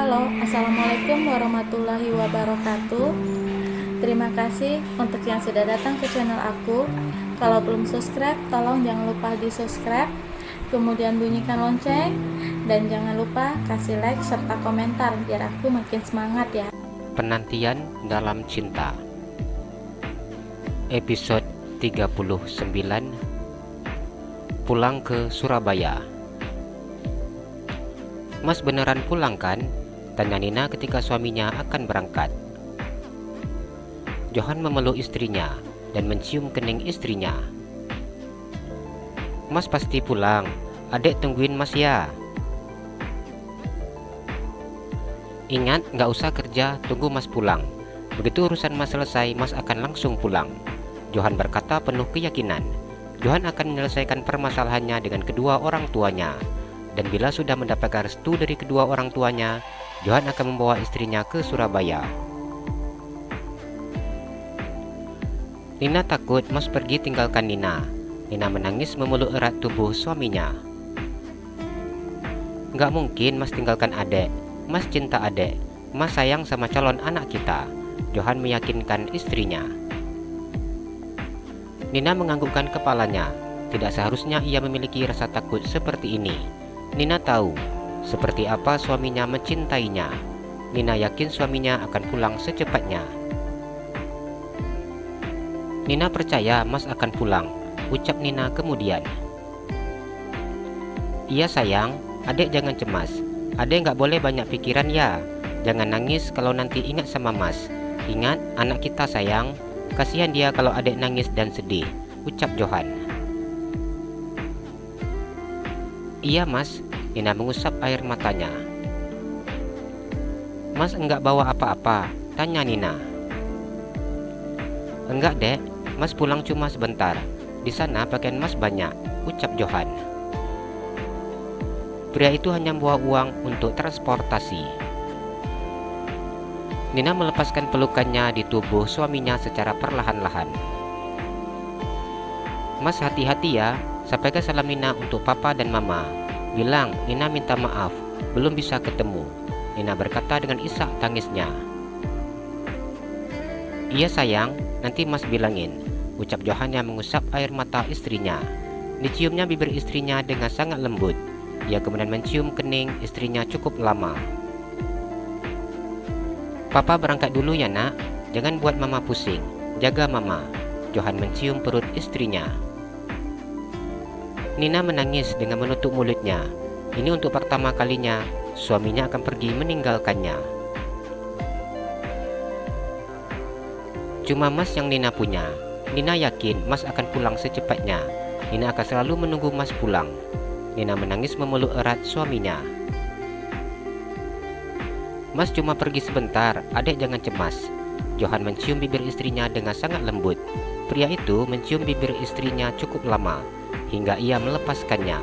Halo, Assalamualaikum warahmatullahi wabarakatuh. Terima kasih untuk yang sudah datang ke channel aku. Kalau belum subscribe, tolong jangan lupa di subscribe, kemudian bunyikan lonceng, dan jangan lupa kasih like serta komentar biar aku makin semangat ya. Penantian dalam cinta, episode 39. Pulang ke Surabaya. Mas beneran pulang kan? Tanya Nina ketika suaminya akan berangkat. Johan memeluk istrinya dan mencium kening istrinya. Mas pasti pulang, adek tungguin mas ya. Ingat, gak usah kerja, tunggu mas pulang. Begitu urusan mas selesai, mas akan langsung pulang. Johan berkata penuh keyakinan. Johan akan menyelesaikan permasalahannya dengan kedua orang tuanya. Dan bila sudah mendapatkan restu dari kedua orang tuanya, Johan akan membawa istrinya ke Surabaya. Nina takut Mas pergi tinggalkan Nina. Nina menangis memeluk erat tubuh suaminya. Gak mungkin Mas tinggalkan adek. Mas cinta adek. Mas sayang sama calon anak kita. Johan meyakinkan istrinya. Nina menganggukkan kepalanya. Tidak seharusnya ia memiliki rasa takut seperti ini. Nina tahu seperti apa suaminya mencintainya. Nina yakin suaminya akan pulang secepatnya. Nina percaya Mas akan pulang, ucap Nina kemudian. Iya sayang, adek jangan cemas. Adek gak boleh banyak pikiran ya. Jangan nangis kalau nanti ingat sama Mas. Ingat anak kita sayang. Kasihan dia kalau adek nangis dan sedih, ucap Johan. Iya mas, Nina mengusap air matanya. Mas enggak bawa apa-apa, tanya Nina. Enggak dek, mas pulang cuma sebentar. Di sana pakaian mas banyak, ucap Johan. Pria itu hanya bawa uang untuk transportasi. Nina melepaskan pelukannya di tubuh suaminya secara perlahan-lahan. Mas hati-hati ya, sampaikan salam Nina untuk papa dan mama. Bilang Nina minta maaf, belum bisa ketemu. Nina berkata dengan isak tangisnya. Iya sayang, nanti mas bilangin, ucap Johan yang mengusap air mata istrinya. Diciumnya bibir istrinya dengan sangat lembut. Ia kemudian mencium kening istrinya cukup lama. Papa berangkat dulu ya nak, jangan buat mama pusing, jaga mama. Johan mencium perut istrinya. Nina menangis dengan menutup mulutnya. Ini untuk pertama kalinya suaminya akan pergi meninggalkannya. Cuma mas yang Nina punya. Nina yakin mas akan pulang secepatnya. Nina akan selalu menunggu mas pulang. Nina menangis memeluk erat suaminya. Mas cuma pergi sebentar, adek jangan cemas. Johan mencium bibir istrinya dengan sangat lembut. Pria itu mencium bibir istrinya cukup lama hingga ia melepaskannya.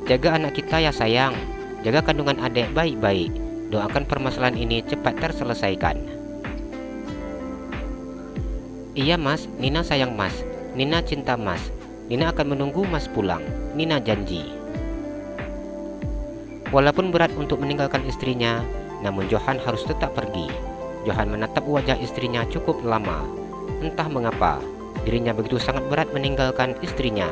Jaga anak kita ya sayang. Jaga kandungan adek baik-baik. Doakan permasalahan ini cepat terselesaikan. Iya mas, Nina sayang mas. Nina cinta mas. Nina akan menunggu mas pulang. Nina janji. Walaupun berat untuk meninggalkan istrinya, namun Johan harus tetap pergi. Johan menatap wajah istrinya cukup lama. Entah mengapa dirinya begitu sangat berat meninggalkan istrinya.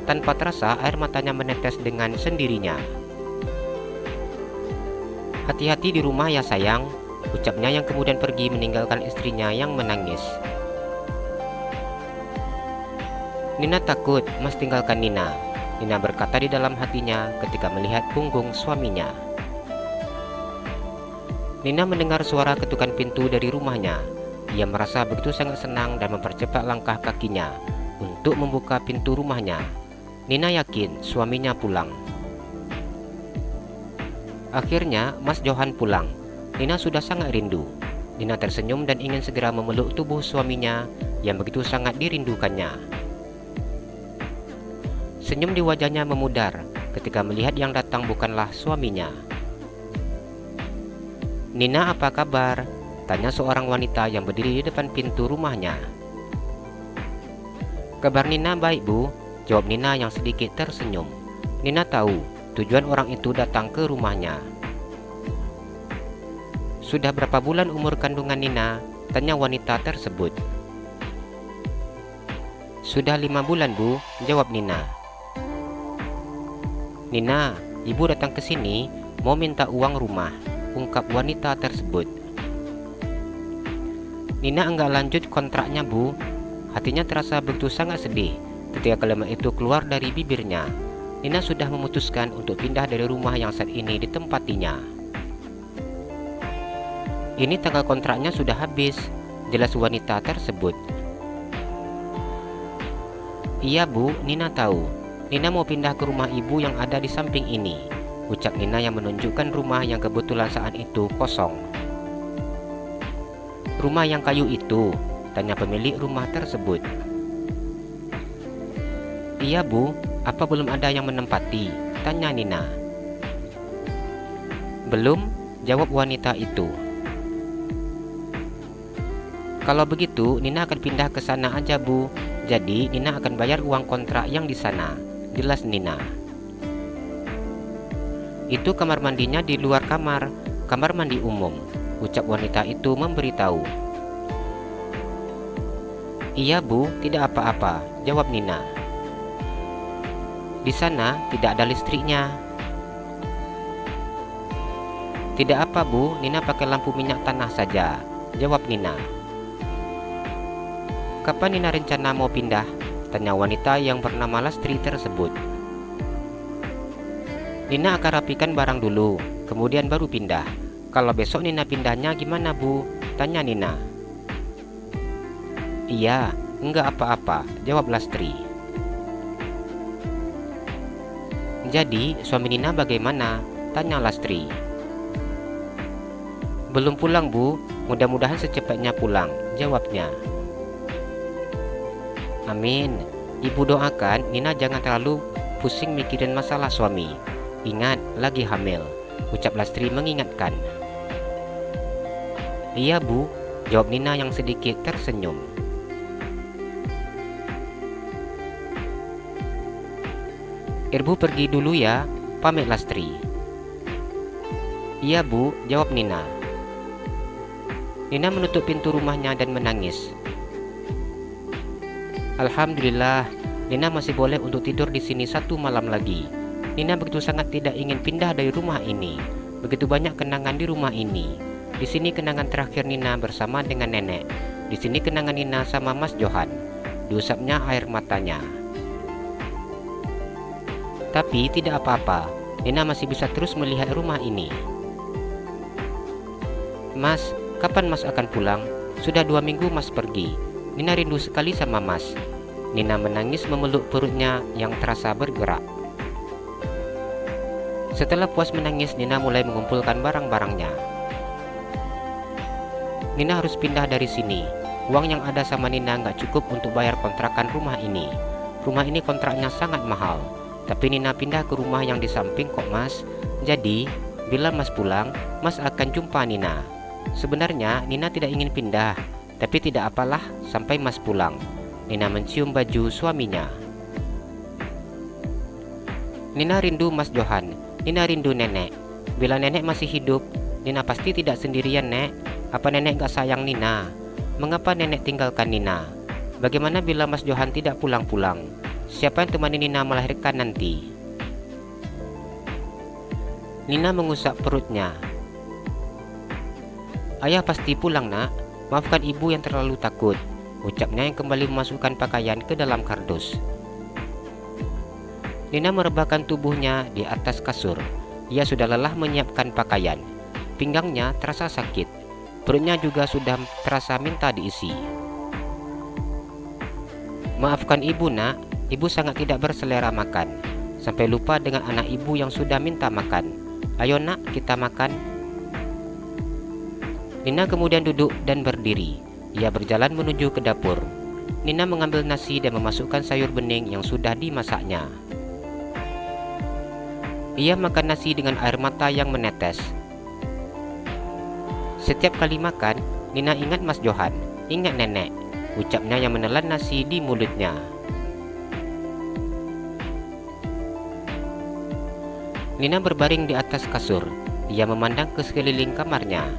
Tanpa terasa air matanya menetes dengan sendirinya. Hati-hati di rumah ya sayang, ucapnya yang kemudian pergi meninggalkan istrinya yang menangis. Nina takut mas tinggalkan Nina. Nina berkata di dalam hatinya ketika melihat punggung suaminya. Nina mendengar suara ketukan pintu dari rumahnya. Ia merasa begitu sangat senang dan mempercepat langkah kakinya untuk membuka pintu rumahnya. Nina yakin suaminya pulang. Akhirnya Mas Johan pulang. Nina sudah sangat rindu. Nina tersenyum dan ingin segera memeluk tubuh suaminya yang begitu sangat dirindukannya. Senyum di wajahnya memudar ketika melihat yang datang bukanlah suaminya. Nina apa kabar? Tanya seorang wanita yang berdiri di depan pintu rumahnya. Kabar Nina baik bu, jawab Nina yang sedikit tersenyum. Nina tahu tujuan orang itu datang ke rumahnya. Sudah berapa bulan umur kandungan Nina? Tanya wanita tersebut. Sudah 5 bulan, Bu, jawab Nina. Nina, ibu datang ke sini mau minta uang rumah, ungkap wanita tersebut. Nina enggak lanjut kontraknya, Bu. Hatinya terasa begitu sangat sedih ketika kalimat itu keluar dari bibirnya. Nina sudah memutuskan untuk pindah dari rumah yang saat ini ditempatinya. Ini tanggal kontraknya sudah habis, jelas wanita tersebut. Iya, Bu, Nina tahu. Nina mau pindah ke rumah ibu yang ada di samping ini, ucap Nina yang menunjukkan rumah yang kebetulan saat itu kosong. Rumah yang kayu itu? Tanya pemilik rumah tersebut. Iya, Bu, apa belum ada yang menempati? Tanya Nina. Belum, jawab wanita itu. Kalau begitu, Nina akan pindah ke sana aja, Bu. Jadi, Nina akan bayar uang kontrak yang di sana, jelas Nina. Itu kamar mandinya di luar kamar mandi umum, ucap wanita itu memberitahu. Iya, Bu, tidak apa-apa, jawab Nina. Di sana tidak ada listriknya. Tidak apa, Bu, Nina pakai lampu minyak tanah saja, jawab Nina. Kapan Nina rencana mau pindah? Tanya wanita yang bernama Lastri tersebut. Nina akan rapikan barang dulu, kemudian baru pindah. Kalau besok Nina pindahnya gimana, Bu? Tanya Nina. Iya, enggak apa-apa, jawab Lastri. Jadi, suami Nina bagaimana? Tanya Lastri. Belum pulang, Bu, mudah-mudahan secepatnya pulang, jawabnya. Amin. Ibu doakan Nina jangan terlalu pusing mikirin masalah suami. Ingat, lagi hamil, ucap Lastri mengingatkan. Iya, Bu, jawab Nina yang sedikit tersenyum. Ibu pergi dulu ya, pamit Lastri. Iya, Bu, jawab Nina. Nina menutup pintu rumahnya dan menangis. Alhamdulillah, Nina masih boleh untuk tidur di sini 1 malam lagi. Nina begitu sangat tidak ingin pindah dari rumah ini. Begitu banyak kenangan di rumah ini. Di sini kenangan terakhir Nina bersama dengan nenek. Di sini kenangan Nina sama Mas Johan. Diusapnya air matanya. Tapi tidak apa-apa, Nina masih bisa terus melihat rumah ini. Mas, kapan Mas akan pulang? Sudah 2 minggu Mas pergi. Nina rindu sekali sama Mas. Nina menangis memeluk perutnya yang terasa bergerak. Setelah puas menangis, Nina mulai mengumpulkan barang-barangnya. Nina harus pindah dari sini. Uang yang ada sama Nina nggak cukup untuk bayar kontrakan rumah ini. Rumah ini kontraknya sangat mahal. Tapi Nina pindah ke rumah yang di samping kok, Mas. Jadi, bila Mas pulang, Mas akan jumpa Nina. Sebenarnya Nina tidak ingin pindah, tapi tidak apalah sampai Mas pulang. Nina mencium baju suaminya. Nina rindu Mas Johan. Nina rindu nenek. Bila nenek masih hidup, Nina pasti tidak sendirian, Nek. Apa nenek gak sayang Nina? Mengapa nenek tinggalkan Nina? Bagaimana bila Mas Johan tidak pulang-pulang? Siapa yang temani Nina melahirkan nanti? Nina mengusap perutnya. Ayah pasti pulang, Nak. Maafkan ibu yang terlalu takut, ucapnya yang kembali memasukkan pakaian ke dalam kardus. Nina merebahkan tubuhnya di atas kasur. Ia sudah lelah menyiapkan pakaian. Pinggangnya terasa sakit. Perutnya juga sudah terasa minta diisi. Maafkan ibu, Nak. Ibu sangat tidak berselera makan. Sampai lupa dengan anak ibu yang sudah minta makan. Ayo, Nak, kita makan. Nina kemudian duduk dan berdiri. Ia berjalan menuju ke dapur. Nina mengambil nasi dan memasukkan sayur bening yang sudah dimasaknya. Ia makan nasi dengan air mata yang menetes. Setiap kali makan, Nina ingat Mas Johan, ingat nenek, ucapnya yang menelan nasi di mulutnya. Nina berbaring di atas kasur. Ia memandang ke sekeliling kamarnya.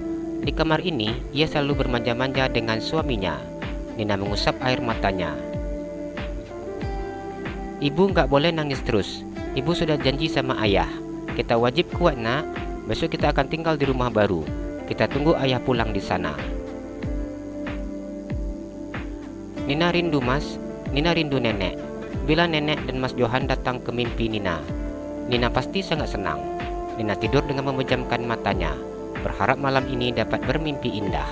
Di kamar ini, ia selalu bermanja-manja dengan suaminya. Nina mengusap air matanya. Ibu nggak boleh nangis terus. Ibu sudah janji sama ayah. Kita wajib kuat, nak. Besok kita akan tinggal di rumah baru. Kita tunggu ayah pulang di sana. Nina rindu, Mas. Nina rindu nenek. Bila nenek dan Mas Johan datang ke mimpi Nina, Nina pasti sangat senang. Nina tidur dengan memejamkan matanya, berharap malam ini dapat bermimpi indah.